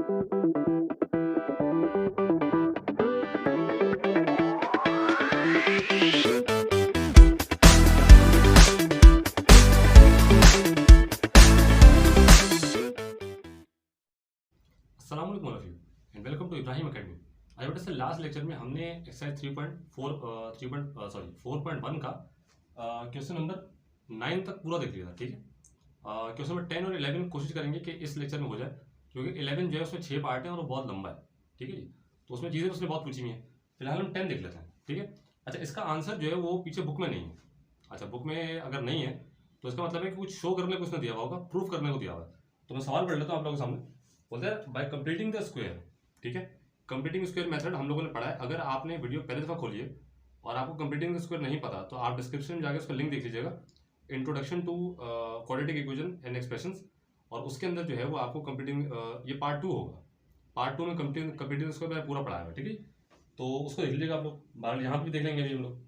अस्सलाम वालेकुम all of you and welcome to Ibrahim academy. आज बेटा से लास्ट लेक्चर में हमने एक्सरसाइज 4.1 का क्वेश्चन नंबर 9 तक पूरा देख लिया था। ठीक है, क्वेश्चन नंबर 10 और 11 कोशिश करेंगे कि इस लेक्चर में हो जाए, क्योंकि 11 जो है उसमें 6 पार्ट हैं और वो बहुत लंबा है। ठीक है जी, तो उसमें चीज़ें उसने बहुत पूछी हुई हैं। फिलहाल हम 10 देख लेते हैं। ठीक है, अच्छा इसका आंसर जो है वो पीछे बुक में नहीं है। अच्छा बुक में अगर नहीं है तो इसका मतलब है कि कुछ शो करने को उसने दिया हुआ होगा, प्रूफ करने को दिया हुआ है। तो मैं सवाल पढ़ लेता हूँ आप लोगों के सामने। बोलते हैं बाय कंप्लीटिंग द स्क्वायर। ठीक है, कंप्लीटिंग स्क्वायर मेथड हम लोगों ने पढ़ा है। अगर आपने वीडियो पहले दफा खोली है और आपको कंप्लीटिंग द स्क्वायर नहीं पता तो आप डिस्क्रिप्शन में जाकर उसका लिंक देख लीजिएगा, introduction to quadratic equation and expressions. और उसके अंदर जो है वो आपको कंप्लीटिंग ये पार्ट 2 होगा। पार्ट 2 में कंप्लीटिंग स्क्वायर मैंने पूरा पढ़ाया है। ठीक है, तो उसको देख लीजिएगा आप लोग। बाहर यहाँ पे भी देख लेंगे अभी हम लोग।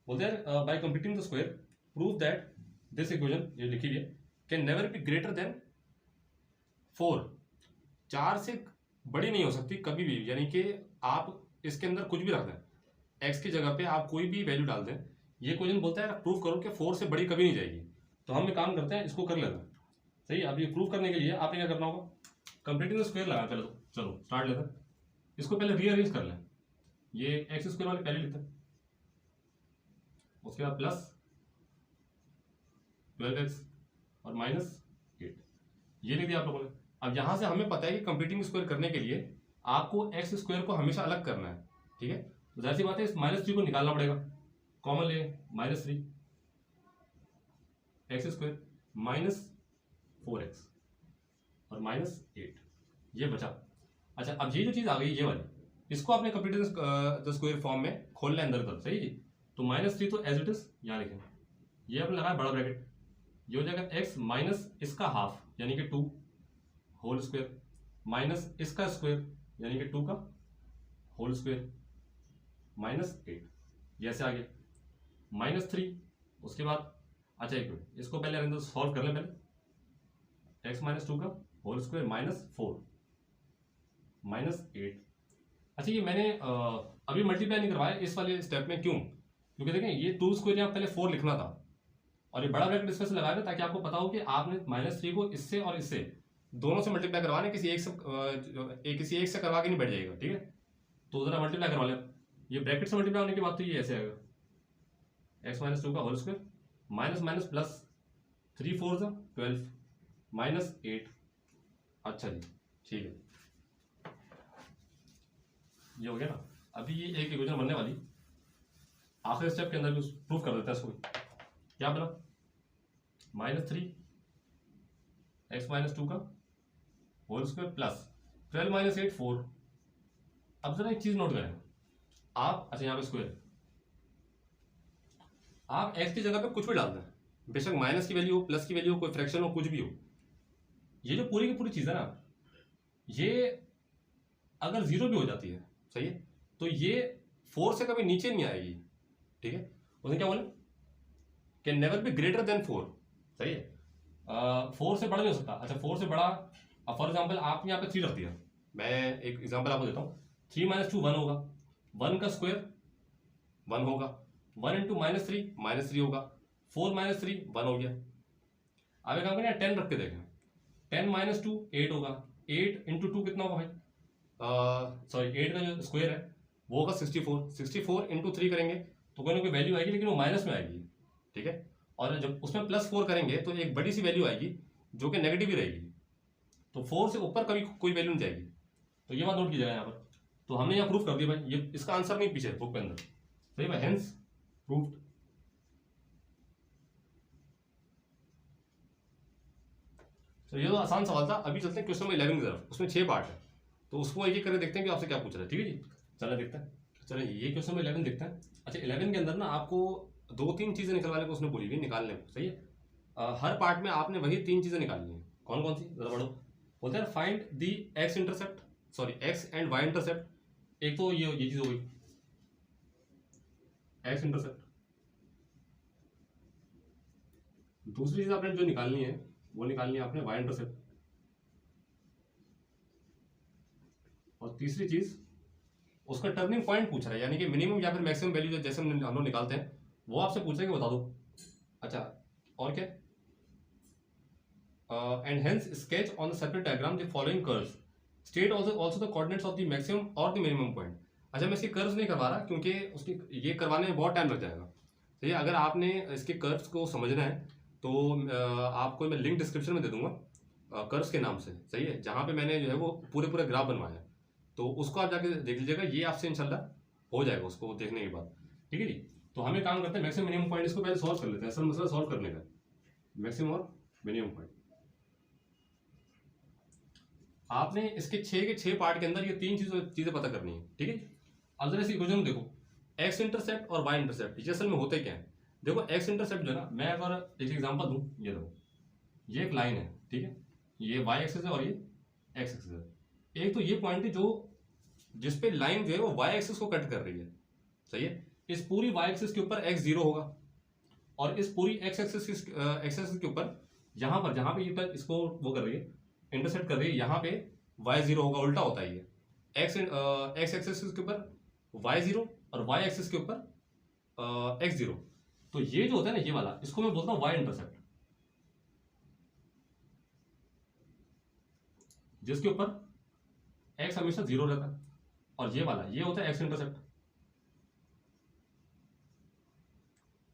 बोलते हैं bye completing the square prove that this equation, ये लिखी हुई है, can never be greater than 4। 4 से बड़ी नहीं हो सकती कभी भी, यानी कि आप इसके अंदर कुछ भी रख दें, x की जगह पे आप कोई भी वैल्यू डाल दें। ये क्वेश्चन बोलता है प्रूव करो कि 4 से बड़ी कभी नहीं जाएगी। तो हम एक काम करते हैं, इसको कर लेते हैं। सही है, अब ये प्रूव करने के लिए आपने क्या करना होगा, कंप्लीटिंग द स्क्वायर लगाना पहले। तो चलो स्टार्ट लेते हैं। इसको पहले रीअरेंज कर लें। ये एक्स स्क्वायर वाले पहले लिखते हैं, उसके बाद प्लस 12x और माइनस 8, ये लिख दिया आप लोगों ने। अब यहां से हमें पता है कि कंप्लीटिंग स्क्वायर करने के लिए आपको एक्स स्क्वायर को हमेशा अलग करना है। ठीक है, तो जाहिर सी बात है इस -3 को निकालना पड़ेगा, कॉमन ले -3 एक्स स्क्वायर माइनस 4x और -8, ये बचा। अच्छा अब ये जो चीज आ गई ये वाली, इसको आपने कंप्लीटिंग द स्क्वायर फॉर्म में खोलना है अंदर तक। सही जी, तो -3 तो एज इट इज यहाँ लिखें, ये आपने लगाया बड़ा ब्रैकेट, ये हो जाएगा x माइनस इसका हाफ यानी कि 2 होल स्क्वायर माइनस इसका स्क्वायर यानी कि 2 का होल स्क्वायर -8, ये ऐसे आ गया -3। उसके बाद अच्छा एक मिनट, इसको पहले अंदर सॉल्व कर लें पहले। x माइनस 2 का होल स्क्वायर -4 -8। अच्छा ये मैंने अभी मल्टीप्लाई नहीं करवाया इस वाले स्टेप में, क्यों? क्योंकि देखें ये 2 स्क्वायर यहाँ पहले 4 लिखना था और ये बड़ा ब्रैकेट इसमें से लगाया ताकि आपको पता हो कि आपने -3 को इससे और इससे दोनों से मल्टीप्लाई करवाने, किसी एक से करवा के नहीं बैठ जाएगा। ठीक है, तो जरा मल्टीप्लाई करवा लें। ये ब्रैकेट से मल्टीप्लाई होने के बाद तो ये ऐसे आएगा, x माइनस 2 का whole square minus minus plus 3 4 12 -8। अच्छा जी ठीक है, ये हो गया ना। अभी ये एक इक्वेशन बनने वाली, आखिरी स्टेप के अंदर भी प्रूफ कर देते हैं इसको। क्या बना, -3 x माइनस 2 का होल स्क्वायर प्लस 12 - 8 4। अब जरा एक चीज नोट करें आप, अच्छा यहाँ पे स्क्वायर, आप x की जगह पे कुछ भी डाल दें, बेशक माइनस की वैल्यू हो, प्लस की वैल्यू हो, कोई फ्रैक्शन हो, कुछ भी हो, ये जो पूरी की पूरी चीज है ना, ये अगर 0 भी हो जाती है, सही है, तो ये 4 से कभी नीचे नहीं आएगी। ठीक है, उसने क्या बोले, can never be greater than 4। सही है, 4 से बड़ा नहीं हो सकता। अच्छा 4 से बड़ा, फॉर एग्जाम्पल आपने यहाँ पे 3 रख दिया, मैं एक एग्जाम्पल आपको देता हूँ। 3 - 2 1 होगा, 1 का स्क्वायर 1 होगा, 1 × -3 -3 होगा, 4 - 3 1 हो गया। अब एक काम करें 10 रख के देखें, 10 - 2 8 होगा, 8 × 2 कितना होगा भाई, सॉरी 8 का जो स्क्वायर है वो होगा 64, 64 × 3 करेंगे तो कोई ना कोई वैल्यू आएगी, लेकिन वो माइनस में आएगी। ठीक है, और जब उसमें +4 करेंगे तो एक बड़ी सी वैल्यू आएगी जो कि नेगेटिव ही रहेगी, तो 4 से ऊपर कभी कोई वैल्यू नहीं जाएगी। तो ये बात नोट कीजिएगा यहाँ पर। तो हमने यहाँ प्रूफ कर दिया भाई, ये इसका आंसर नहीं पीछे बुक के अंदर, सही भाई, हेंस प्रूव्ड। तो ये तो आसान सवाल था। अभी चलते हैं क्वेश्चन नंबर 11 की तरफ, उसमें 6 पार्ट है, तो उसको एक एक करके देखते हैं कि आपसे क्या पूछ रहा है। ठीक है जी, चलो देखते हैं। चलो ये क्वेश्चन नंबर 11 देखते हैं। अच्छा 11 के अंदर ना आपको 2-3 चीजें निकलवाने को उसने बोली हुई, निकालने को। सही है, हर पार्ट में आपने वही 3 चीजें निकालनी है। कौन कौन सी, जरा बढ़ो। बोलते हैं find the x intercept, sorry x and y intercept. एक तो ये चीज हो गई एक्स इंटरसेप्ट। दूसरी चीज आपने जो निकालनी है वो निकालनी है आपने वाई इंटरसेप्ट। और तीसरी चीज उसका टर्निंग पॉइंट पूछ रहा है, यानी कि मिनिमम या फिर मैक्सिमम वैल्यू जैसे हम लोग निकालते हैं वो आपसे पूछ रहे हैं कि बता दो। अच्छा, और क्या, and hence sketch on the circuit diagram the following curves, state also the coordinates of the maximum और द मिनिमम पॉइंट। अच्छा, मैं इसके कर्व्स नहीं करवा रहा क्योंकि उसकी ये करवाने में बहुत टाइम लग जाएगा। तो ये अगर आपने इसके कर्व्स को समझना है तो आपको मैं लिंक डिस्क्रिप्शन में दे दूंगा कर्व्स के नाम से, सही है, जहाँ पे मैंने जो है वो पूरे पूरे ग्राफ बनवाए हैं, तो उसको आप जाके देख लीजिएगा, ये आपसे इंशाल्लाह हो जाएगा उसको देखने के बाद। ठीक है जी। तो हमें काम करते हैं मैक्सिमम मिनिमम पॉइंट, इसको पहले सॉल्व कर लेते हैं, असल मसला सॉल्व करने का, मैक्सिमम और मिनिमम पॉइंट। आपने इसके 6 के 6 पार्ट के अंदर ये 3 चीजें पता करनी है। ठीक है, अब जरा इस इक्वेशन देखो, एक्स इंटरसेप्ट और वाई इंटरसेप्ट, ये असल में होते क्या है। देखो एक्स इंटरसेप्ट जो है ना, मैं अगर एक एग्जांपल दूं, ये देखो ये एक लाइन है, ठीक है, ये वाई एक्सिस है और ये एक्स एक्सिस है। एक तो ये पॉइंट है जो जिसपे लाइन जो है वो वाई एक्सिस को कट कर रही है, सही है। इस पूरी वाई एक्सिस के ऊपर एक्स जीरो होगा और इस पूरी एक्स एक्सिस के ऊपर यहाँ पर जहाँ पे ये इसको वो कर रही है, इंटरसेप्ट कर रही है, यहाँ पे वाई जीरो होगा, उल्टा होता है ये, एक्स एक्सिस के ऊपर वाई जीरो और वाई एक्सिस के ऊपर एक्स जीरो। तो ये जो होता है ना, ये वाला, इसको मैं बोलता हूँ वाई इंटरसेप्ट, जिसके ऊपर एक्स हमेशा जीरो रहता है, और ये वाला ये होता है एक्स इंटरसेप्ट,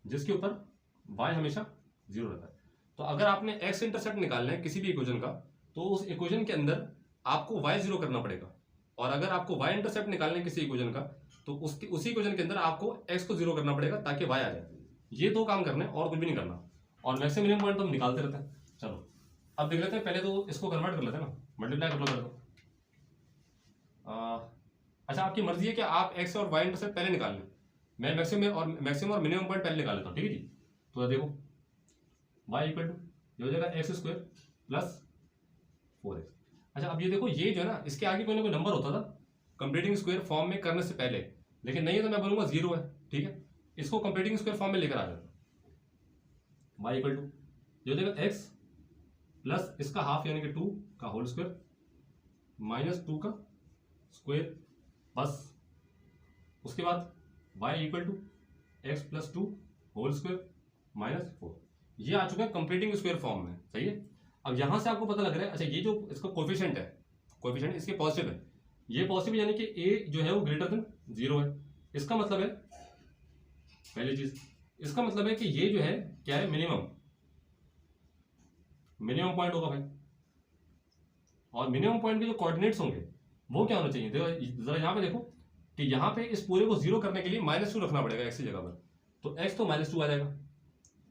जिसके ऊपर वाई हमेशा जीरो रहता है। तो अगर आपने एक्स इंटरसेप्ट निकालना है किसी भी इक्वेशन का, तो उस इक्वेशन के अंदर आपको वाई जीरो करना पड़ेगा, और अगर आपको वाई इंटरसेप्ट निकालना है किसी इक्वेशन का, तो उसी इक्वेशन के अंदर आपको एक्स को जीरो करना पड़ेगा ताकि वाई आ जाए। ये दो काम करने, और कुछ भी नहीं करना, और मैक्सिमम मिनिमम पॉइंट तो हम निकालते रहते हैं। चलो अब देख लेते हैं, पहले तो इसको कन्वर्ट कर लेते हैं ना, मल्टीप्लाई कर लो पहले तो। अच्छा, आपकी मर्जी है कि आप एक्स और वाई इंटरसेप्ट पहले निकाल लें, मैं मैक्सिमम और मिनिमम पॉइंट पहले निकाल लेता हूँ। ठीक है जी। तो देखो वाई इक्वल टू ये हो जाएगा एक्स स्क्वायर प्लस 4x। अच्छा, अब ये देखो, ये जो है ना, इसके आगे कोई ना कोई नंबर होता था कंप्लीटिंग स्क्वायर फॉर्म में करने से पहले, लेकिन नहीं है तो मैं बोलूंगा जीरो है। ठीक है, इसको कंप्लीटिंग स्क्वायर फॉर्म में लेकर आ जाओ, वाई इक्वल टू ये हो जाएगा एक्स प्लस इसका हाफ यानी कि 2 का होल स्क्वायर माइनस 2 का स्क्वायर, बस उसके बाद y equal to x plus 2 whole square minus 4। ये आ चुका है कंप्लीटिंग स्क्वायर फॉर्म में, सही है। अब यहां से आपको पता लग रहा है, अच्छा ये जो इसका कोफिशिएंट है, कोफिशिएंट इसके पॉजिटिव है, ये पॉजिटिव यानी कि a जो है वो ग्रेटर देन जीरो है। इसका मतलब है, पहली चीज इसका मतलब है कि ये जो है क्या है, मिनिमम पॉइंट होगा भाई। और मिनिमम पॉइंट के जो कोऑर्डिनेट्स होंगे वो क्या होना चाहिए, देखो जरा यहाँ पे देखो कि यहाँ पे इस पूरे को जीरो करने के लिए -2 रखना पड़ेगा एक्स की जगह पर, तो एक्स तो -2 आ जाएगा,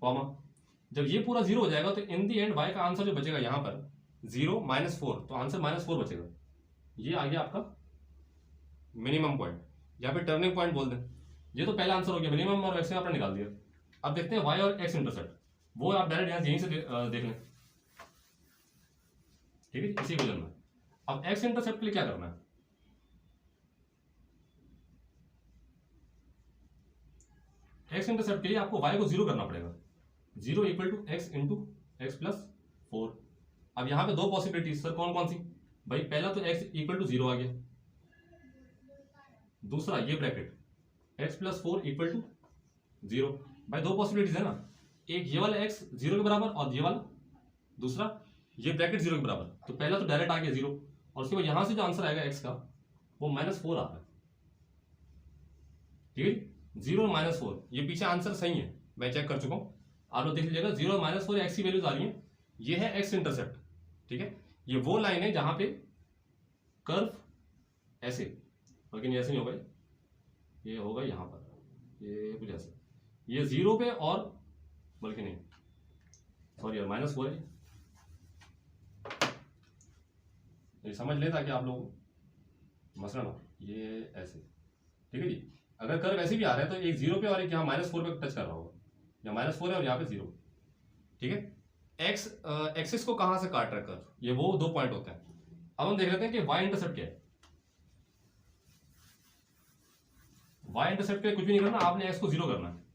कॉमा जब ये पूरा जीरो हो जाएगा तो इन दी एंड वाई का आंसर जो बचेगा यहाँ पर 0 -4, तो आंसर -4 बचेगा। ये आ गया आपका मिनिमम पॉइंट, या फिर टर्निंग पॉइंट बोल दें। ये तो पहला आंसर हो गया, मिनिमम और मैक्सिमम आपने निकाल दिया। अब देखते हैं वाई और एक्स इंटरसेप्ट, वो आप डायरेक्ट यहाँ यहीं से देख लें। ठीक है, इसी क्वेश्चन में अब एक्स इंटरसेप्ट के लिए क्या करना है, एक्स इंटरसेप्ट के लिए आपको वाई को जीरो करना पड़ेगा, 0 equal to x into x plus 4। अब यहाँ पे दो पॉसिबिलिटीज सर, कौन कौन सी भाई, पहला तो एक्स इक्वल टू 0 आ गया, दूसरा ये bracket x plus 4 equal to 0। भाई दो पॉसिबिलिटीज है ना, एक ये वाला एक्स 0 के बराबर और ये वाला दूसरा ये ब्रैकेट 0 के बराबर। तो पहला तो डायरेक्ट आ गया 0, और उसके बाद यहां से जो आंसर आएगा एक्स का वो -4 आ रहा है। ठीक है, 0 -4, ये पीछे आंसर सही है, मैं चेक कर चुका हूं, आप लोग देख लीजिएगा 0 -4 एक्स की वैल्यूज आ रही है, ये है एक्स इंटरसेप्ट। ठीक है, ये वो लाइन है जहां पे कर्व ऐसे, लेकिन ऐसे नहीं होगा, ये होगा यहां पर, ये कुछ ऐसे, ये 0 पे और बल्कि नहीं, सॉरी यार -4 है, ये समझ ले ताकि आप लोग मसला ना, ये ऐसे। ठीक है जी, अगर कर्व ऐसे भी आ रहा है तो एक 0 पे और एक यहाँ -4 पे टच कर रहा होगा, या -4 है और यहाँ पे 0। ठीक है, एक्स एक्सिस को कहां से काट रहा है कर्व, ये वो दो पॉइंट होते हैं। अब हम देख लेते हैं कि वाई इंटरसेप्ट क्या है। वाई इंटरसेप्ट पे कुछ भी नहीं करना, आपने एक्स को 0 करना है।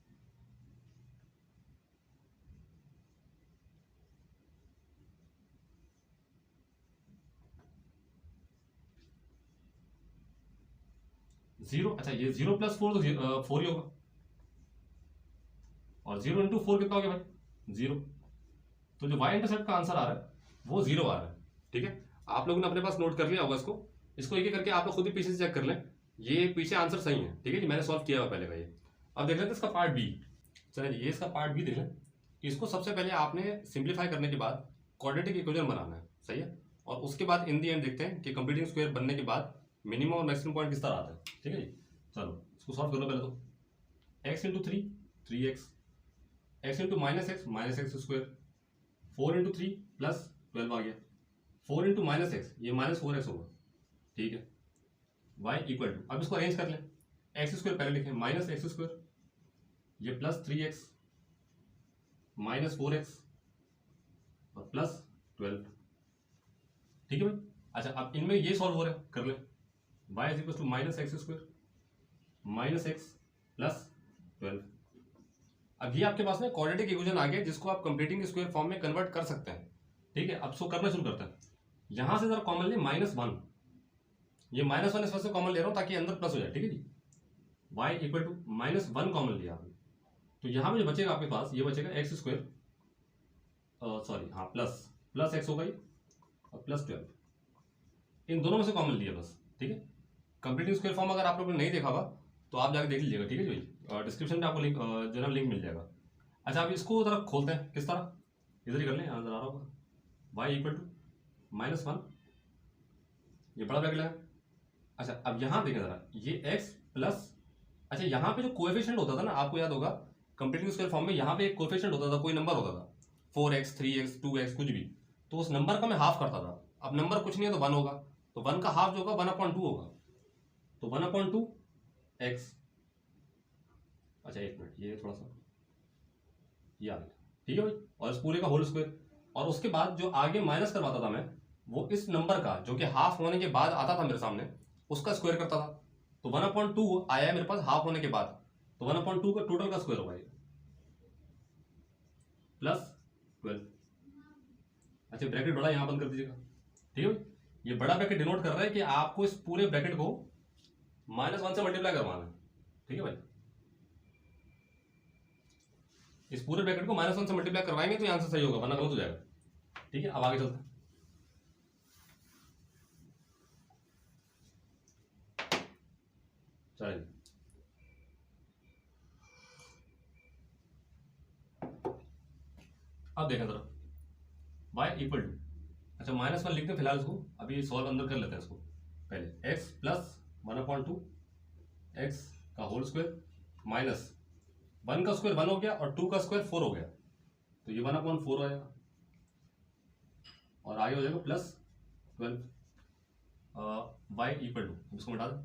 0, अच्छा ये 0 + 4 तो 4 ही होगा, और 0 × 4 कितना हो गया भाई 0। तो जो वाई इंटरसेप्ट का आंसर आ रहा है वो 0 आ रहा है। ठीक है, आप लोगों ने अपने पास नोट कर लिया होगा इसको एक एक करके आप लोग खुद ही पीछे से चेक कर लें, ये पीछे आंसर सही है। ठीक है जी, मैंने सॉल्व किया हुआ पहले का ये। अब देख लेते हैं इसका पार्ट बी। चलिए ये इसका पार्ट बी देख लें। इसको सबसे पहले आपने सिंप्लीफाई करने के बाद क्वाड्रेटिक इक्वेशन बनाना है, सही है, और उसके बाद इन दी एंड देखते हैं कि कंप्लीटिंग स्क्वायर बनने के बाद मिनिमम और मैक्सिमम पॉइंट किस तरह आता है। ठीक है जी, चलो इसको सॉल्व कर लो पहले तो। x × 3 3x, x × -x -x², 4 × 3 + 12 आ गया, 4 × -x ये -4x होगा। ठीक है, y = अब इसको अरेंज कर लें, x² पहले लिखें -x², ये +3x -4x और +12। ठीक है भाई, अच्छा अब इनमें ये सॉल्व हो रहा है, कर लें y = -x² -x + 12। अब ये आपके पास में क्वाड्रेटिक इक्वेशन आ गया जिसको आप कंप्लीटिंग स्क्वायर फॉर्म में कन्वर्ट कर सकते हैं। ठीक है, अब सो करना शुरू करते हैं। यहां से जरा कॉमन ले -1, ये -1 इस वजह से कॉमन ले रहा हूं ताकि अंदर प्लस हो जाए। ठीक है जी, y = -1 कॉमन लिया आपने, तो यहां पे जो बचेगा आपके पास ये बचेगा x², सॉरी हाँ प्लस x होगा ये, और +12 इन दोनों में से कॉमन लिया बस। ठीक है, कंप्लीटिंग स्क्वायर फॉर्म अगर आप लोगों ने नहीं देखा होगा तो आप जाके देख लीजिएगा। ठीक है जी भाई, डिस्क्रिप्शन में आपको लिंक जो है ना लिंक मिल जाएगा। अच्छा अब इसको जरा खोलते हैं, किस तरह, इधर ही कर लें, यहाँ नजर आ रहा होगा y = -1, ये बड़ा ब्रैकेट लगा। अच्छा अब यहाँ देखें जरा, ये x प्लस, अच्छा यहाँ पे जो कोएफिशिएंट होता था ना, आपको याद होगा कंप्लीटिंग स्क्वायर फॉर्म में यहाँ पे एक कोएफिशिएंट होता था, कोई नंबर होता था 4x 3x 2x कुछ भी, तो उस नंबर का मैं हाफ करता था। अब नंबर कुछ नहीं है तो 1 होगा, तो 1 का हाफ जो होगा 1/2 होगा, तो 1/2 x। अच्छा एक मिनट, ये थोड़ा सा ये आ गया। ठीक है भाई, और इस पूरे का होल स्क्वायर, और उसके बाद जो आगे माइनस करवाता था मैं, वो इस नंबर का जो कि हाफ होने के बाद आता था मेरे सामने, उसका स्क्वायर करता था। तो 1/2 आया है मेरे पास हाफ होने के बाद, तो 1/2 का टोटल का स्क्वायर होगा ये +12। अच्छा ब्रैकेट बड़ा यहां बंद कर दीजिएगा। ठीक है, ये बड़ा ब्रैकेट डिनोट कर रहा है कि आपको इस पूरे ब्रैकेट को -1 से मल्टीप्लाई करवाना है। ठीक है भाई, इस पूरे ब्रैकेट को -1 से मल्टीप्लाई करवाएंगे तो आंसर सही होगा, वरना गलत हो जाएगा। ठीक है, अब आगे चलते हैं। चलिए अब देखें जरा y = अच्छा -1 लिखते हैं फिलहाल, इसको अभी सॉल्व अंदर कर लेते हैं इसको पहले। x + 1/2 x का होल स्क्वायर माइनस 1 का स्क्वायर 1 हो गया और 2 का स्क्वायर 4 हो गया, तो ये 1/4 आएगा, और आगे हो जाएगा +12। y = इसको मिटा दें।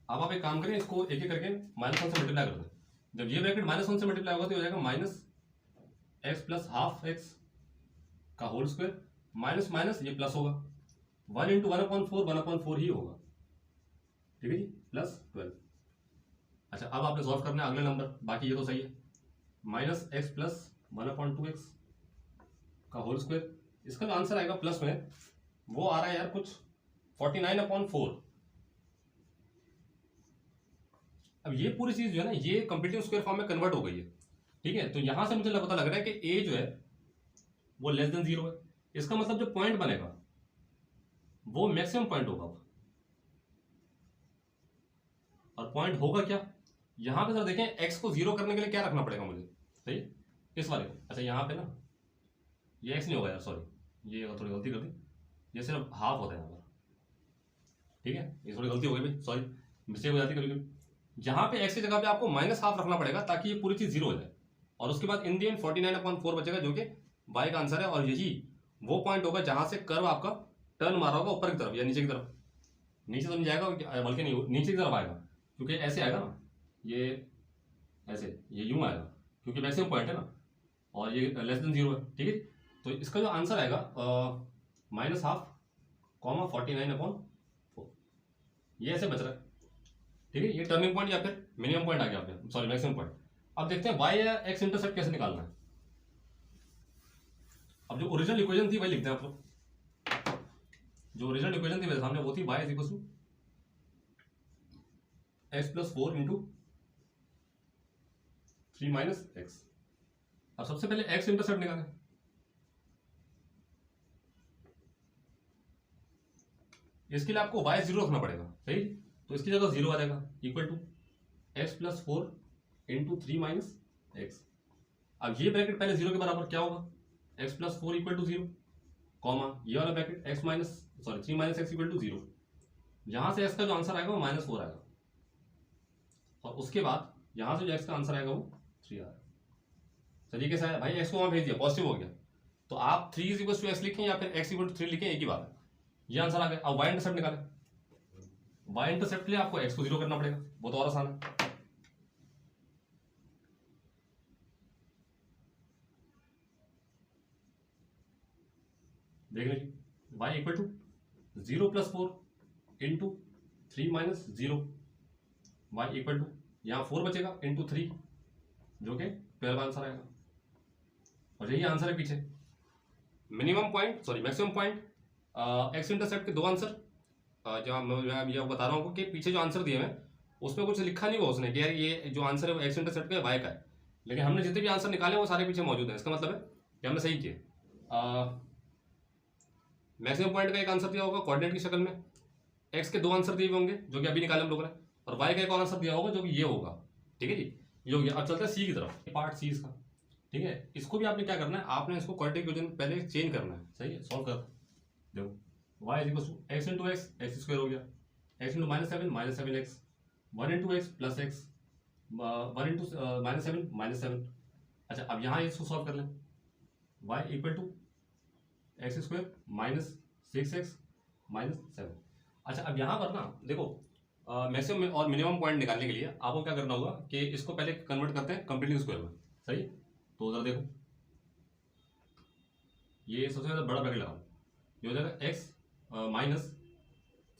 अब आप एक काम करें, इसको एक एक करके -1 से मल्टीप्लाई कर दें। जब ये ब्रैकेट -1 से मल्टीप्लाई होगा तो हो जाएगा -x + ½ x का होल स्क्वायर माइनस माइनस ये प्लस होगा, 1 × 1/4 ही होगा। ठीक है जी, +12। अच्छा अब आपने सॉल्व करना है अगले नंबर, बाकी ये तो सही है। -x + 1/2x का होल स्क्वायर, इसका जो आंसर आएगा प्लस में वो आ रहा है यार कुछ 49/4। अब ये पूरी चीज जो है ना, ये कंप्लीटिंग स्क्वायर फॉर्म में कन्वर्ट हो गई है। ठीक है, तो यहां से मुझे पता लग रहा है कि a जो है वो <0 है। इसका मतलब जो पॉइंट बनेगा वो मैक्सिमम पॉइंट होगा। और पॉइंट होगा क्या, यहां पे जरा देखें, x को 0 करने के लिए क्या रखना पड़ेगा मुझे, सही इस वाले को। अच्छा यहाँ पे ना ये x नहीं होगा यार, सॉरी ये थोड़ी गलती कर दी, ये सिर्फ हाफ होता है यहाँ पर। ठीक है, ये थोड़ी गलती हो गई भाई, सॉरी मिस्टेक हो जाती है कभी कभी। यहाँ पे x की जगह पे आपको -½ रखना पड़ेगा ताकि ये पूरी चीज 0 हो जाए, और उसके बाद इन दी एंड 49/4 बचेगा जो कि y का आंसर है। और यही वो पॉइंट होगा जहां से कर्व आपका टर्न मारा होगा ऊपर की तरफ या नीचे की तरफ। नीचे तो नहीं जाएगा बल्कि नहीं, नीचे की तरफ आएगा, क्योंकि ऐसे आएगा ना, ये ऐसे, ये यूं आएगा क्योंकि मैक्सिमम पॉइंट है ना, और ये <0 है। ठीक है, तो इसका जो आंसर आएगा -½ 49/4, ये ऐसे बच रहा है। ठीक है, ये टर्निंग पॉइंट या फिर मिनिमम पॉइंट आ गया आपके, सॉरी मैक्सिमम पॉइंट। अब देखते हैं y या x इंटरसेप्ट कैसे निकालना है। अब जो ओरिजिनल इक्वेशन थी वही लिखते हैं आप लोग। जो ओरिजिनल इक्वेशन थी मेरे सामने वो थी y = x plus 4 into 3 minus x. अब सबसे पहले एक्स इंटरसेप्ट निकालें। इसके लिए आपको y 0 रखना पड़ेगा, सही। तो इसकी जगह 0 आ जाएगा, equal to x plus 4 into 3 minus x. अब ये ब्रैकेट पहले 0 के बराबर क्या होगा, x plus 4 equal to 0, comma ये वाला bracket x minus 3 minus x equal to 0। यहां से एक्स का जो आंसर आएगा वो -4 आएगा, और उसके बाद यहां से जो एक्स का आंसर आएगा वो 3 आएगा। चलिए कैसा है भाई, एक्स को वहां भेज दिया, पॉजिटिव हो गया, तो आप 3 इज इक्वल टू एक्स लिखें या फिर एक्स इक्वल टू 3 लिखें, एक ही बात है। ये आंसर आ गया। अब वाई इंटरसेप्ट निकालें। वाई इंटरसेप्ट के लिए आपको एक्स को 0 करना पड़ेगा, वो तो और आसान है। देख लीजिए, y equal to 0 plus 4 into 3 minus 0, y equal to यहाँ 4 बचेगा इंटू 3, जो कि 12 आंसर आएगा। और यही आंसर है पीछे। Minimum point maximum point, x intercept के 2 आंसर। जहाँ मैं ये बता रहा हूँ कि पीछे जो आंसर दिए हैं उसमें कुछ लिखा नहीं हुआ उसने कि यार ये जो आंसर है वो एक्स इंटरसेप्ट का वाई का है, लेकिन हमने जितने भी आंसर निकाले वो सारे पीछे मौजूद हैं। इसका मतलब है कि हमने सही किया। मैक्सिमम पॉइंट का एक आंसर दिया होगा कोऑर्डिनेट की शक्ल में, एक्स के 2 आंसर दिए हुए होंगे जो कि अभी निकाले हम लोगों ने, और वाई का एक और आंसर दिया होगा जो कि ये होगा। ठीक है जी, ये हो गया। अब चलते हैं सी की तरफ, पार्ट सी इसका। ठीक है, इसको भी आपने क्या करना है, आपने इसको क्वाड्रेटिक इक्वेशन पहले चेंज करना है, सही है। सॉल्व कर देखो, y is equal to x into x, x square हो गया, एक्स इंटू -7 एक्स, 1 into x plus x, 1 into -7 -7। अच्छा, अब यहाँ इसको सॉल्व कर लें, y equal to x square minus 6x minus 7। अच्छा, अब यहाँ पर ना देखो, मैक्सिमम और मिनिमम पॉइंट निकालने के लिए आपको क्या करना होगा कि इसको पहले कन्वर्ट करते हैं कंप्लीटिंग स्क्वायर में, सही। तो उधर देखो, ये सबसे ज़्यादा बड़ा ब्रैकेट लगाओ, ये हो जाएगा x माइनस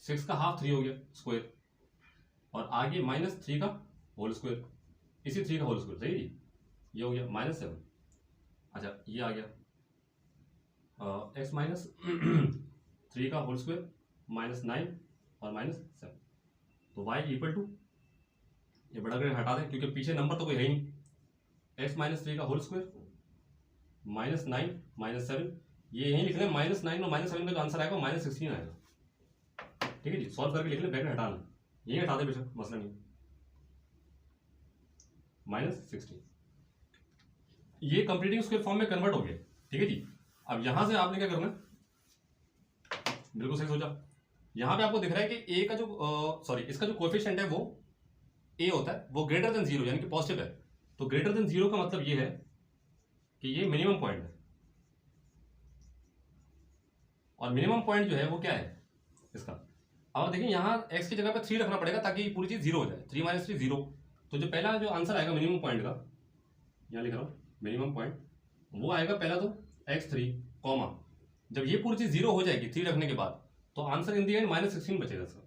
6 का हाफ 3 हो गया स्क्वायर, और आगे -3 का होल स्क्वायर, इसी 3 का होल स्क्वायर, सही। ये हो गया -7। अच्छा, ये आ गया x माइनस 3 का होल स्क्वायर -9 और -7। तो y इक्वल टू, ये बड़ा ग्रेड हटा दें क्योंकि पीछे नंबर तो कोई है ही नहीं, x माइनस 3 का होल स्क्वायर -9 -7, ये यहीं लिख लें, -9 और -7 का जो आंसर आएगा -16 आएगा। ठीक है जी, सॉल्व करके लिख लें, ब्रैकेट हटाना, यही हटा दे बेशक, मसला नहीं। -16 ये कंप्लीटिंग स्क्वायर फॉर्म में कन्वर्ट हो गया। ठीक है जी, अब यहां से आपने क्या करना है, बिल्कुल सही सोचा। यहां पे आपको दिख रहा है कि a का जो इसका जो कोएफिशिएंट है वो a होता है, वो ग्रेटर देन 0 यानी कि पॉजिटिव है। तो ग्रेटर देन 0 का मतलब ये है कि ये मिनिमम पॉइंट है, और मिनिमम पॉइंट जो है वो क्या है इसका। अब देखिए, यहाँ x की जगह पे 3 रखना पड़ेगा ताकि पूरी चीज 0 हो जाए, 3 - 3 0। तो जो पहला जो आंसर आएगा मिनिमम पॉइंट का, यहाँ लिख रहा हूँ मिनिमम पॉइंट, वो आएगा पहला तो x3, कॉमा जब ये पूरी चीज 0 हो जाएगी 3 रखने के बाद, तो आंसर इन दी एंड -16 बचेगा इसका।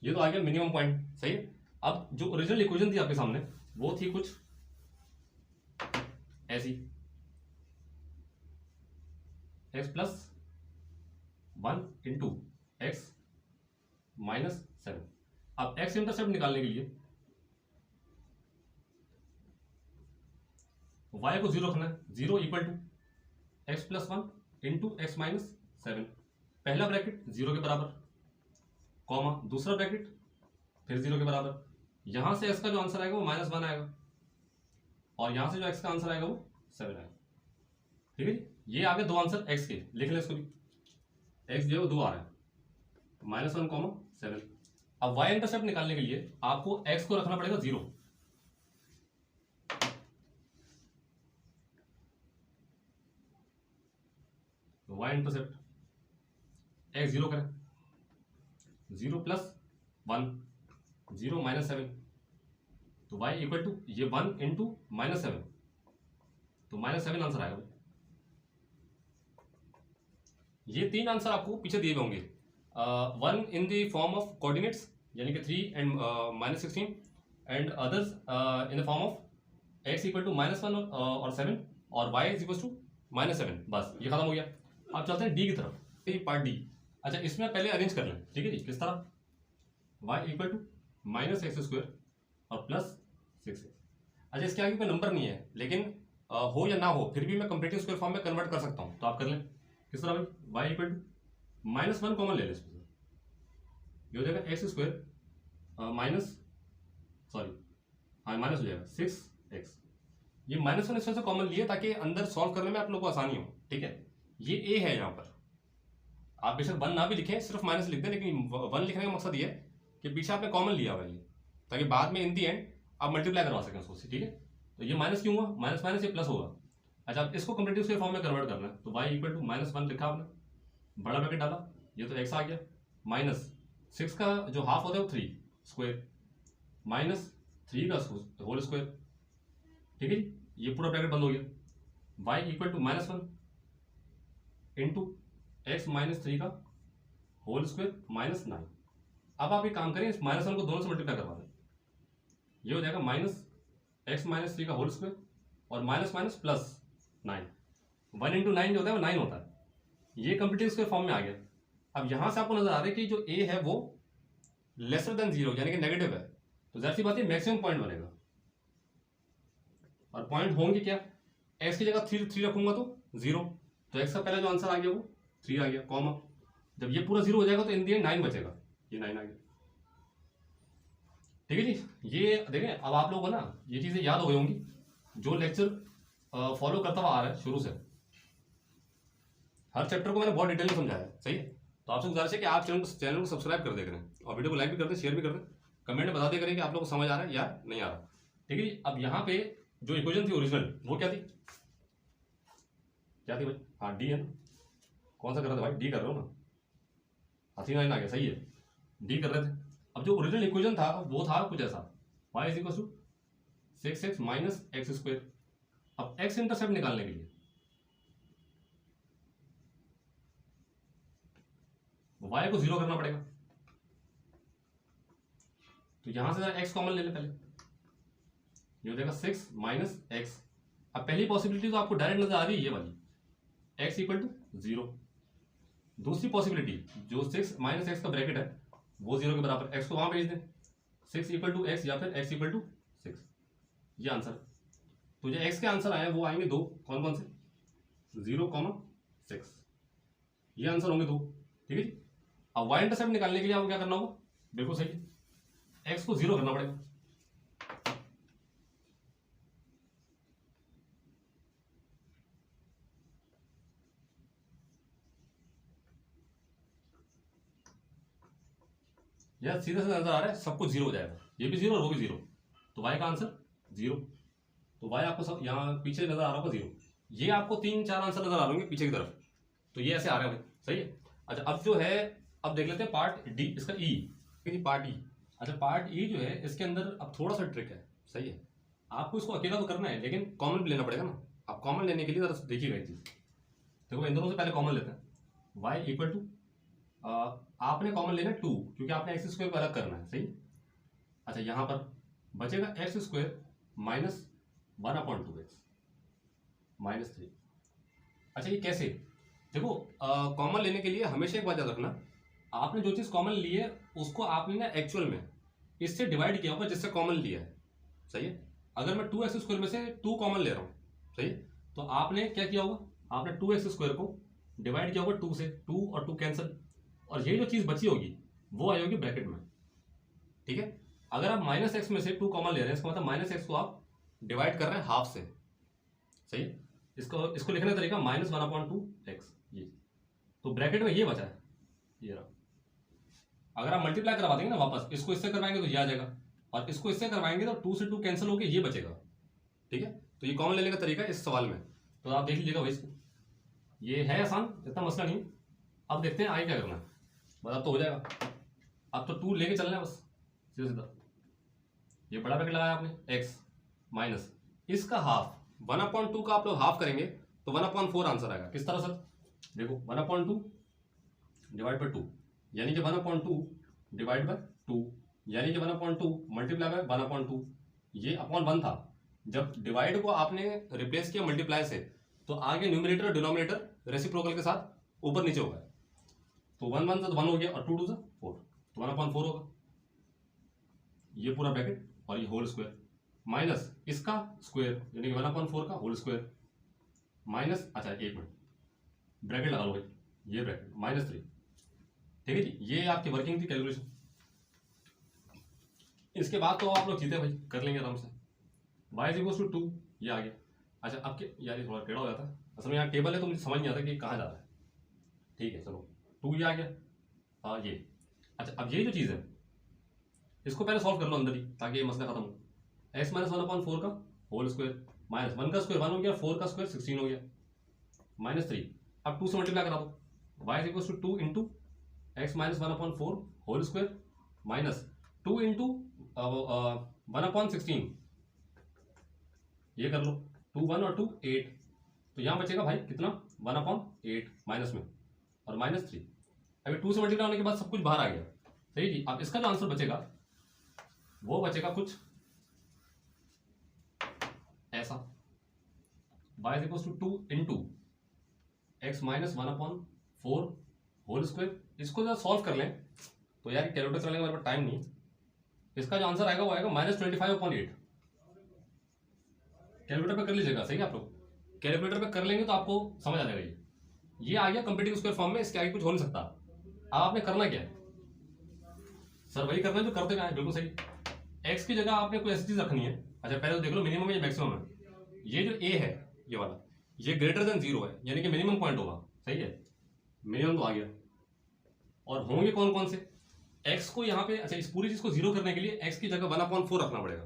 ये तो आ गया मिनिमम पॉइंट, सही है। अब जो ओरिजिनल इक्वेशन थी आपके सामने वो थी कुछ ऐसी, x plus 1 into x minus 7। अब x इंटरसेप्ट निकालने के लिए y को 0 रखना है, 0 equal to x plus 1 into x minus 7। पहला ब्रैकेट 0 के बराबर, कॉमा दूसरा ब्रैकेट फिर 0 के बराबर। यहां से x का जो आंसर आएगा वो -1 आएगा, और यहां से जो x का आंसर आएगा वो 7 आएगा। ठीक है जी, ये आ गए 2 आंसर x के, लिख लें इसको भी, x जो है वो 2 आ रहा है, -1, 7। अब y इंटरसेप्ट निकालने के लिए आपको x को रखना पड़ेगा 0, y इंटरसेप्ट x 0 करें, 0 प्लस 1, 0 -7, तो y इक्वल टू ये 1 इंटू -7, तो -7 आंसर आएगा। ये 3 आंसर आपको पीछे दिए होंगे, 1 in the form of coordinates यानी कि 3 and -16, and others in the form of x equal to -1 और 7, और y इज इक्वल टू -7। बस ये खत्म हो गया। अब चलते हैं डी की तरफ, पार्ट डी। अच्छा, इसमें पहले अरेंज कर लें, ठीक है जी। किस तरह, y equal to minus x square और प्लस 6x। अच्छा, इसके आगे कोई नंबर नहीं है, लेकिन हो या ना हो फिर भी मैं कंप्लीटिव स्क्वायर फॉर्म में कन्वर्ट कर सकता हूँ, तो आप कर लें। किस तरह भाई, वाई इक्वल टू -1 कॉमन ले लें इसमें से, ये हो जाएगा एक्स स्क्वायर माइनस माइनस हो जाएगा 6x। ये -1 इसमें से कॉमन लिए ताकि अंदर सॉल्व करने में आप लोग को आसानी हो, ठीक है। ये a है, यहाँ पर आप बेशक 1 ना भी लिखें, सिर्फ माइनस लिख दें, लेकिन 1 लिखने का मकसद ये है कि पीछे आपने कॉमन लिया हुआ ये, ताकि बाद में इन दी एंड आप मल्टीप्लाई करवा सकें उसको, ठीक है। तो ये माइनस क्यों हुआ, माइनस माइनस ये प्लस होगा। अच्छा, अब इसको कंप्लीटिव स्क्वायर फॉर्म में कन्वर्ट करना है, तो y इक्वल टू -1 लिखा आपने, बड़ा ब्रैकेट डाला, ये तो x आ गया, माइनस 6 का जो हाफ होता है वो 3 स्क्वायर, माइनस 3 का होल स्क्वायर, ठीक है जी। ये पूरा ब्रैकेट बंद हो गया। y equal to -1 into x minus 3 का होल स्क्वायर -9। अब आप एक काम करें, इस -1 को दोनों से मल्टीप्लाई करवा दें, ये हो जाएगा -x माइनस 3 का होल स्क्वायर और माइनस माइनस प्लस 9। 1 इंटू 9 जो होता है वो 9 होता है। ये कंप्लीटिव स्क्वायर फॉर्म में आ गया। अब यहां से आपको नजर आ रहा है कि जो a है वो लेसर देन 0 यानी कि नेगेटिव है, तो जाहिर सी बात है मैक्सिमम पॉइंट बनेगा। और पॉइंट होंगे क्या, x की जगह 3 रखूंगा तो 0, तो x का पहला जो आंसर आ गया वो 3 आ गया, कॉमा जब ये पूरा 0 हो जाएगा तो इन दी एंड 9 बचेगा, ये 9 आ गया, ठीक है जी। ये देखें, अब आप लोगों को ना ये चीजें याद हो गई होंगी, जो लेक्चर फॉलो करता हुआ आ रहा है शुरू से, हर चैप्टर को मैंने बहुत डिटेल में समझाया है, सही है। तो आपसे गुजारिश है कि आप चैनल को सब्सक्राइब कर दे करें और वीडियो को लाइक भी कर दें, शेयर भी कर दें, कमेंट में बता दे करें कि आप लोग को समझ आ रहा है या नहीं आ रहा, ठीक है जी। अब यहाँ पे जो इक्वेशन थी ओरिजिनल वो क्या थी भाई, हाँ डी है ना, कौन सा कर रहे थे भाई, डी कर रहे हो ना, हाथी नाइन आ गया, सही है, डी कर रहे थे। अब जो ओरिजिनल इक्वेशन था वो था कुछ ऐसा, y is equal to 6x minus x square. अब x इंटरसेप्ट निकालने के लिए y को 0 करना पड़ेगा, तो यहां से x कॉमन ले ले पहले, ये हो जाएगा 6 माइनस एक्स। अब पहली पॉसिबिलिटी तो आपको डायरेक्ट नजर आ रही है ये वाली, x इक्वल टू 0। दूसरी पॉसिबिलिटी जो 6 माइनस एक्स का ब्रैकेट है वो 0 के बराबर, x को वहां भेज दें, 6 इक्वल टू एक्स या फिर x इक्वल टू 6, ये आंसर। तो जो x के आंसर आए वो आएंगे दो, कौन कौन से, 0,6, ये आंसर होंगे दो, ठीक है जी। अब y इंटरसेप्ट निकालने के लिए आपको क्या करना होगा, बिल्कुल सही है, x को 0 करना पड़ेगा, यह सीधा सीधा नजर आ रहा है, सब कुछ 0 हो जाएगा, ये भी 0 और वो भी 0, तो y का आंसर 0। तो y आपको सब यहाँ पीछे नजर आ रहा होगा 0, ये आपको 3-4 आंसर नजर आ रहे होंगे पीछे की तरफ, तो ये ऐसे आ रहे हैं, सही है। अच्छा, अब जो है, अब देख लेते हैं पार्ट डी, इसका ई, पार्ट ई। अच्छा, पार्ट ई जो है इसके अंदर अब थोड़ा सा ट्रिक है, सही है। आपको इसको अकेला तो करना है लेकिन कॉमन भी लेना पड़ेगा ना। आप कॉमन लेने के लिए जरा देखिएगा एक चीज, देखो इन दोनों से पहले कॉमन लेते हैं, y इक्वल टू आपने कॉमन लेना 2 क्योंकि आपने एक्स स्क्वायर को अलग करना है, सही। अच्छा, यहां पर बचेगा x square minus 1/2x minus 3। अच्छा, ये कैसे, देखो कॉमन लेने के लिए हमेशा एक बात याद रखना, आपने जो चीज कॉमन ली है उसको आपने ना एक्चुअल में इससे डिवाइड किया होगा जिससे कॉमन लिया है, सही है। अगर मैं 2x स्क्वायर में से 2 कॉमन ले रहा हूं, सही, तो आपने क्या किया होगा, आपने 2x स्क्वायर को डिवाइड किया होगा 2 से, 2 और 2 कैंसिल, और ये जो चीज बची होगी वो आई होगी ब्रैकेट में, ठीक है। अगर आप माइनस एक्स में से 2 कॉमन ले रहे हैं, इसका मतलब माइनस एक्स को आप डिवाइड कर रहे हैं हाफ से, सही है। इसको लिखने का तरीका -1/2x, ये, तो ब्रैकेट में ये बचा है, ये रहा। अगर आप मल्टीप्लाई करवा देंगे ना वापस, इसको इससे करवाएंगे तो ये आ जाएगा, और इसको इससे करवाएंगे तो 2 से 2 कैंसिल होकर ये बचेगा, ठीक है। तो ये कॉमन लेने का तरीका इस सवाल में, तो आप देख लीजिएगा भाई इसको, ये है आसान, इतना मसला नहीं। अब देखते हैं आगे क्या करना है, बस अब तो हो जाएगा। अब तो 2 लेके चलना है बस, सीधा सीधा। ये बड़ा ब्रैकेट लगाया आपने, x माइनस इसका हाफ, 1/2 का आप लोग हाफ करेंगे तो 1/4 आंसर आएगा। किस तरह सर, देखो 1/2 डिवाइड बाय 2 यानी कि 1/2 डिवाइड बाय 2 यानी कि 1/2 मल्टीप्लाई बाय 1/2, ये अपॉन 1 था। जब डिवाइड को आपने रिप्लेस किया मल्टीप्लाई से तो आगे न्यूमरेटर और डिनोमिनेटर रेसिप्रोकल के साथ ऊपर नीचे होगा, तो 1 1 से 1 हो गया और 2 2 से 4, तो 1/4 होगा। ये पूरा ब्रैकेट और ये होल स्क्वायर माइनस इसका स्क्वायर यानी कि 1/4 का होल स्क्वायर माइनस, अच्छा एक मिनट ब्रैकेट लगा लो भाई, ये ब्रैकेट -3, ठीक है जी। ये आपकी वर्किंग थी कैलकुलेशन। इसके बाद तो आप लोग जीते भाई, कर लेंगे आराम से। y इज 2 ये आ गया। अच्छा अब के यार ये थोड़ा टेढ़ा हो जाता है, असल में यहाँ टेबल है तो मुझे समझ नहीं आता कि कहाँ जा रहा है। ठीक है चलो 2 ये आ गया। हाँ ये अच्छा, अब ये जो चीज़ है इसको पहले सॉल्व कर लो अंदर ही ताकि ये मसला खत्म हो। x - 1/4 का होल स्क्वायर माइनस 1 का स्क्वायर 1 हो गया, 4 का स्क्वायर 16 हो गया, -3। अब 2 से मल्टीप्लाई करा दो। y is 2 into x - 1/4 whole square minus 2 into 1/16, ये कर लो 2 1 और 2 8, तो यहाँ बचेगा भाई कितना 1/8 माइनस में और -3। अभी 2 से मल्टीप्लाई होने के बाद सब कुछ बाहर आ गया, सही जी। अब इसका जो आंसर बचेगा वो बचेगा कुछ ऐसा, y is 2 into x - 1/4 whole square. इसको जब सॉल्व कर लें तो यार कैलकुलेटर चलाने का हमारे पास टाइम नहीं है। इसका जो आंसर आएगा वो आएगा -25/8। कैलकुलेटर पे कर लीजिएगा, सही है आप लोग कैलकुलेटर पे कर लेंगे तो आपको समझ आ जाएगा। ये आ गया कंप्लीटिंग स्क्वायर फॉर्म में, इसके आगे कुछ हो नहीं सकता। अब आपने करना क्या है सर, वही करना है जो करते हैं, बिल्कुल सही। x की जगह आपने कोई ऐसी चीज रखनी है। अच्छा पहले तो देख लो मिनिमम या मैक्सिमम है। ये जो a है ये वाला, ये ग्रेटर देन 0 है यानी कि मिनिमम पॉइंट होगा, सही है। मिनिमम तो आ गया और होंगे कौन कौन से। x को यहाँ पे, अच्छा इस पूरी चीज को 0 करने के लिए x की जगह 1/4 रखना पड़ेगा,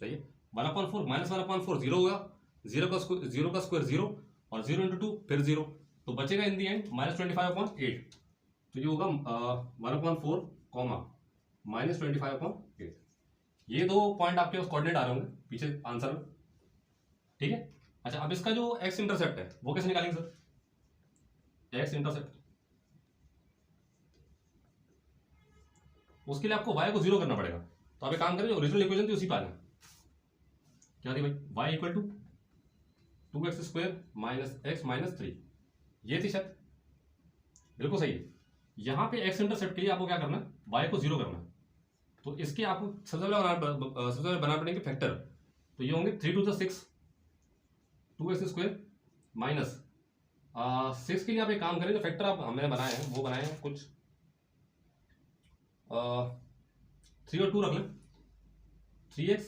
सही है। 1/4 माइनस 1/4 0 होगा, 0 का स्क्वायर 0 और 0 इंटू 2 फिर 0, तो बचेगा इन दी एंड -25/8। तो ये होगा 1/4 कॉमा -25/8। ये दो पॉइंट आपके पास कोऑर्डिनेट आ रहे होंगे पीछे आंसर में, ठीक है। अच्छा अब इसका जो x इंटरसेप्ट है वो कैसे निकालेंगे सर, x इंटरसेप्ट उसके लिए आपको y को 0 करना पड़ेगा। तो आप एक काम करें, जो ओरिजिनल इक्वेशन थी उसी पे आ जाए। क्या थी भाई, y equal to 2x square minus x minus 3, ये थी शायद, बिल्कुल सही है। यहाँ पे x इंटरसेप्ट के लिए आपको क्या करना है, y को 0 करना है। तो इसके आपको सबसे पहले बनाना पड़ेंगे फैक्टर। तो ये होंगे 3 to 6 2x स्क्वायर माइनस 6 के लिए आप एक काम करें, जो फैक्टर आप हमने बनाए हैं वो बनाए हैं कुछ 3 और 2 रख लें, 3x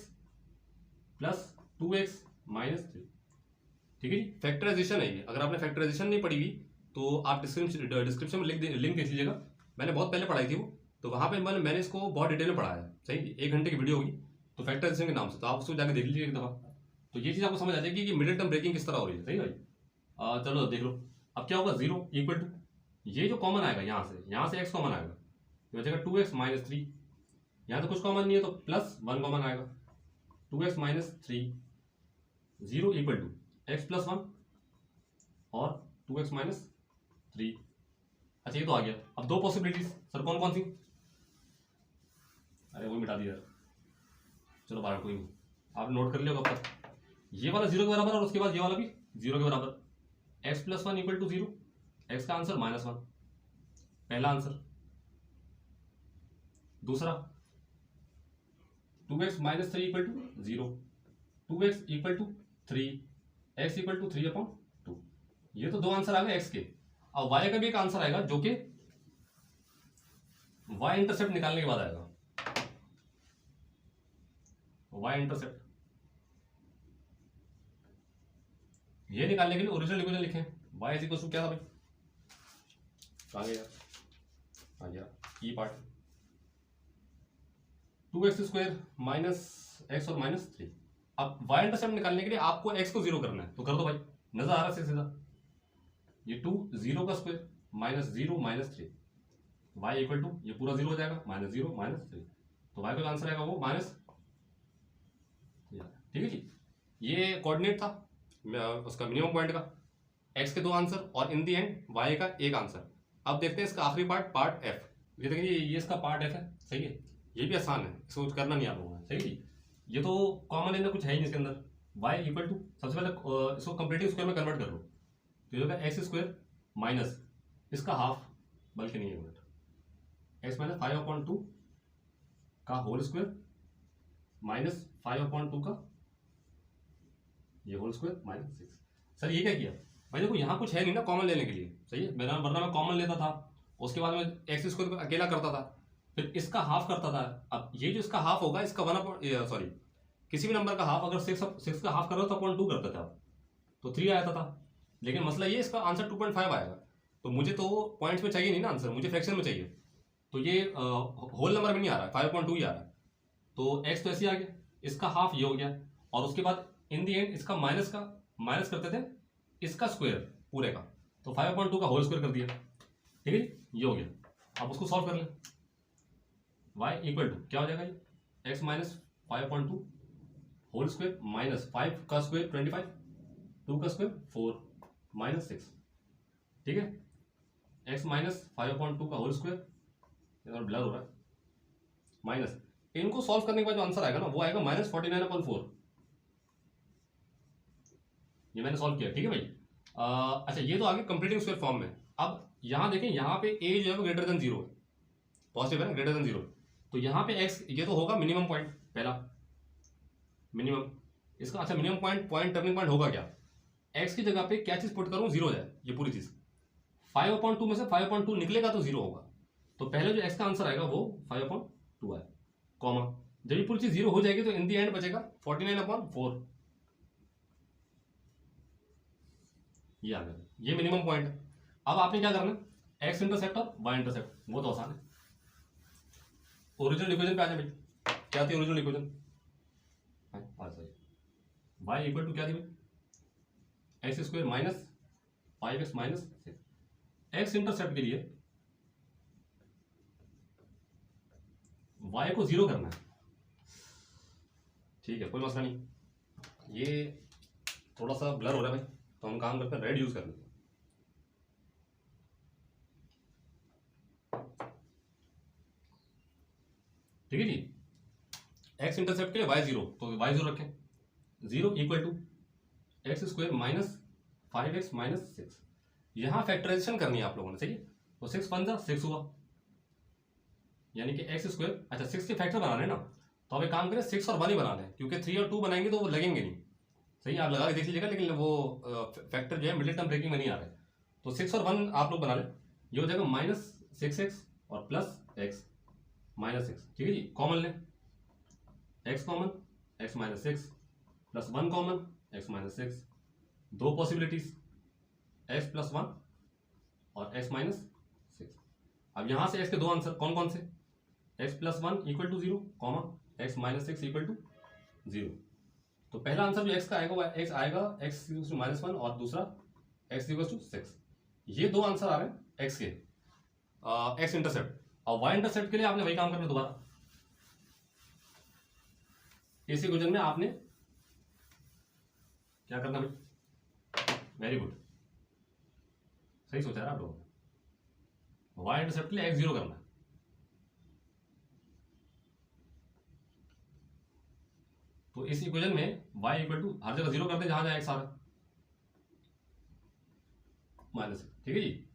प्लस 2x माइनस 3, ठीक है जी। फैक्टराइजेशन है ये, अगर आपने फैक्टराइजेशन नहीं पढ़ी हुई तो आप डिस्क्रिप्शन में लिंक देख लीजिएगा, मैंने बहुत पहले पढ़ाई थी वो, तो वहाँ पे मैंने इसको बहुत डिटेल में पढ़ा है, सही। 1 घंटे की वीडियो होगी तो फैक्टराइजेशन के नाम से, तो आप उसको जाकर देख लीजिए एक दफ़ा, तो ये चीज़ आपको समझ आ जाएगी कि मिडिल टर्म ब्रेकिंग किस तरह हो रही है, सही भाई। चलो देख लो, अब क्या होगा 0 इक्वल टू, ये जो कॉमन आएगा यहाँ से x कॉमन आएगा, तो बचेगा 2x माइनस 3, यहाँ तो कुछ कॉमन नहीं है तो +1 कॉमन आएगा, 2x minus 3, 0 equal to x plus 1 और 2x माइनस 3। अच्छा ये तो आ गया। अब दो पॉसिबिलिटीज सर कौन कौन सी, अरे वो मिटा दिया, चलो बाहर कोई नहीं, आप नोट कर लियो कब तक। ये वाला 0 के बराबर और उसके बाद ये वाला भी 0 के बराबर, x plus 1 equal to 0, x का आंसर -1, पहला आंसर। दूसरा 2x minus 3 equal to 0, 2x equal to 3, x equal to 3/2। ये तो दो आंसर आ गए x के। अब y का भी एक आंसर आएगा जो कि y इंटरसेप्ट निकालने के बाद आएगा, y इंटरसेप्ट ये निकालने के लिए ओरिजिनल इक्वेशन लिखें, y इज इक्वल टू क्या था भाई, कहाँ गया यार, यार ई part 2x square minus x और -3। अब y इंटरसेप्ट निकालने के लिए आपको x को 0 करना है, तो कर दो भाई, नजर आ रहा है सीधा, ये 2 0 का स्क्वायर -0 -3, y इक्वल टू ये पूरा 0 हो जाएगा -0 -3, तो y का आंसर आएगा वो माइनस, ठीक है जी। ये कोऑर्डिनेट था उसका मिनिमम पॉइंट का, x के दो आंसर और इन दी एंड y का एक आंसर। अब देखते हैं इसका आखिरी पार्ट f, ये देखिए ये इसका पार्ट f है, सही है। ये भी आसान है, इसको कुछ करना नहीं आप लोगों ने, सही जी। ये तो कॉमन है ना, कुछ है ही नहीं इसके अंदर। y इक्वल टू सबसे पहले इसको कंप्लीटिंग स्क्वायर में कन्वर्ट कर लो, तो ये होगा x स्क्वायर माइनस इसका हाफ, बल्कि नहीं है x माइनस 5/2 का होल स्क्वायर माइनस 5/2 का ये होल स्क्वायर माइनस 6। सर ये क्या किया भाई, देखो यहाँ कुछ है नहीं ना कॉमन लेने के लिए, सही है, मेरा वरना मैं कॉमन लेता था, उसके बाद में एक्स स्क्वायर को अकेला करता था, फिर इसका हाफ करता था। अब ये जो इसका हाफ होगा, इसका सॉरी किसी भी नंबर का हाफ अगर 6 का हाफ कर रहे हो तो 0.2 करते थे आप, तो 3 आया था। लेकिन मसला ये इसका आंसर 2.5 आएगा, तो मुझे तो पॉइंट्स में चाहिए नहीं ना आंसर, मुझे फ्रैक्शन में चाहिए, तो ये होल नंबर में नहीं आ रहा है, 5.2 ही आ रहा है, तो एक्स तो ऐसे ही आ गया, इसका हाफ ये हो गया, और उसके बाद इन दी एंड इसका माइनस करते थे इसका स्क्वायर पूरे का, तो 5/2 का होल स्क्वायर कर दिया, ठीक है ये हो गया। अब उसको सॉल्व कर लें, y इक्वल टू क्या हो जाएगा, ये x minus 5/2 whole square minus 5 का स्क्वायर 25, 2 का स्क्वायर 4 माइनस 6, ठीक है, x माइनस 5/2 का होल स्क्वायर, ब्लर हो रहा है, माइनस इनको सॉल्व करने के बाद जो आंसर आएगा ना वो आएगा -49/4। ये मैंने सॉल्व किया, ठीक है भाई। अच्छा ये तो आगे कंप्लीटिंग स्क्वायर फॉर्म में। अब यहाँ देखें, यहाँ पे a जो है वो ग्रेटर देन 0 है, पॉजिटिव है ना, ग्रेटर देन 0, तो यहाँ पे x ये तो होगा मिनिमम पॉइंट, पहला मिनिमम इसका। अच्छा मिनिमम पॉइंट टर्निंग पॉइंट होगा क्या, x की जगह पे क्या चीज पुट करूँ, 0 हो जाए ये पूरी चीज, 5/2 में से 5/2 निकलेगा तो 0 होगा, तो पहले जो x का आंसर आएगा वो 5/2 है, कॉमा जब ये पूरी चीज 0 हो जाएगी तो इन दी एंड बचेगा 49/4, ये आ गया, ये मिनिमम पॉइंट है। अब आपने क्या करना है, एक्स इंटरसेप्ट और वाई इंटरसेप्ट, वो तो आसान है। ओरिजिनल इक्वेशन पे आ जाए भाई, क्या थी original equation, y equal to क्या थी भाई, x square minus 5x minus 6। X intercept के लिए y को 0 करना है, ठीक है कोई मसला नहीं, ये थोड़ा सा ब्लर हो रहा है भाई, तो हम काम करते हैं रेड यूज करने, ठीक है जी। एक्स इंटरसेप्ट के लिए y 0, तो y 0 रखें, 0 equal to x square minus 5x minus 6। यहां फैक्टराइजेशन करनी है आप लोगों ने, सही है, तो 6 पंजा 6 हुआ, यानी कि एक्स स्क्वायर, अच्छा 6 के फैक्टर बनाने ना, तो अब एक काम करें 6 और 1 ही बनाने हैं, क्योंकि 3 और 2 बनाएंगे तो वो लगेंगे नहीं, सही आप लगा के देख लीजिएगा, लेकिन वो फैक्टर जो है मिडिल टर्म ब्रेकिंग में नहीं आ रहे, तो 6 और 1 आप लोग बना लें, ये हो जाएगा -6x और प्लस x माइनस 6, ठीक है जी। कॉमन लें, x common x minus 6 plus 1 common x minus 6, दो पॉसिबिलिटीज x प्लस 1 और x माइनस 6। अब यहां से x के दो आंसर कौन कौन से, x plus 1 equal to 0 comma x minus 6 equal to 0, तो पहला आंसर जो x का आएगा वो x आएगा x इक्वल टू -1 और दूसरा x इक्वल टू 6, ये दो आंसर आ रहे हैं x के, x इंटरसेप्ट। और y इंटरसेप्ट के लिए आपने वही काम करना दोबारा, इसी क्वेश्चन में आपने क्या करना भाई, वेरी गुड, सही सोचा है आप लोगों ने, y इंटरसेप्ट के लिए x 0 करना है, तो इस इक्वेशन में y इक्वल टू हर जगह 0 करते हैं जहां जहां x आ रहा है, माइनस, ठीक है जी,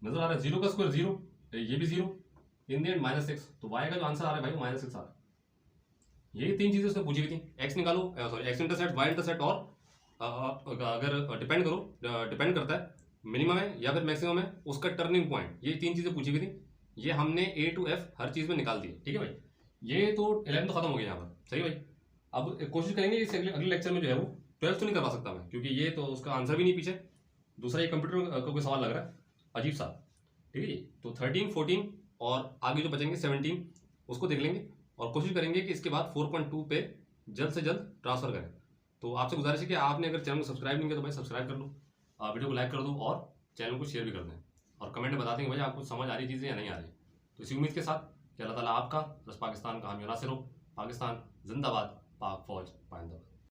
नजर आ रहा है 0 का स्क्वायर 0, ये भी 0, इन दी एंड -6, तो y का जो आंसर आ रहा है भाई -6 आ रहा है। यही तीन चीजें उसने पूछी हुई थी, x निकालो, sorry x intercept, y intercept, और अगर डिपेंड करता है मिनिमम है या फिर मैक्सिमम है उसका टर्निंग पॉइंट, ये तीन चीजें पूछी हुई थी, ये हमने A to F हर चीज में निकाल दी, ठीक है भाई। ये तो 11 तो खत्म हो गया यहाँ पर, सही भाई। अब कोशिश करेंगे इस अगले लेक्चर में जो है वो 12 तो नहीं करवा सकता मैं, क्योंकि ये तो उसका आंसर भी नहीं पीछे, दूसरा ये कंप्यूटर का कोई सवाल लग रहा है अजीब सा, ठीक है जी। तो 13, 14 और आगे जो बचेंगे 17 उसको देख लेंगे, और कोशिश करेंगे कि इसके बाद 4.2 पे जल्द से जल्द ट्रांसफर करें। तो आपसे गुजारिश है कि आपने अगर चैनल को सब्सक्राइब नहीं किया तो भाई सब्सक्राइब कर लो, वीडियो को लाइक कर दो और चैनल को शेयर भी कर दें, और कमेंट में बता दें कि भाई आपको समझ आ रही चीज़ें या नहीं आ रही। तो इसी उम्मीद के साथ कि अल्लाह ताला आपका, बस पाकिस्तान का हामी नासिर हो, पाकिस्तान जिंदाबाद, पाक फौज पाइंदाबाद।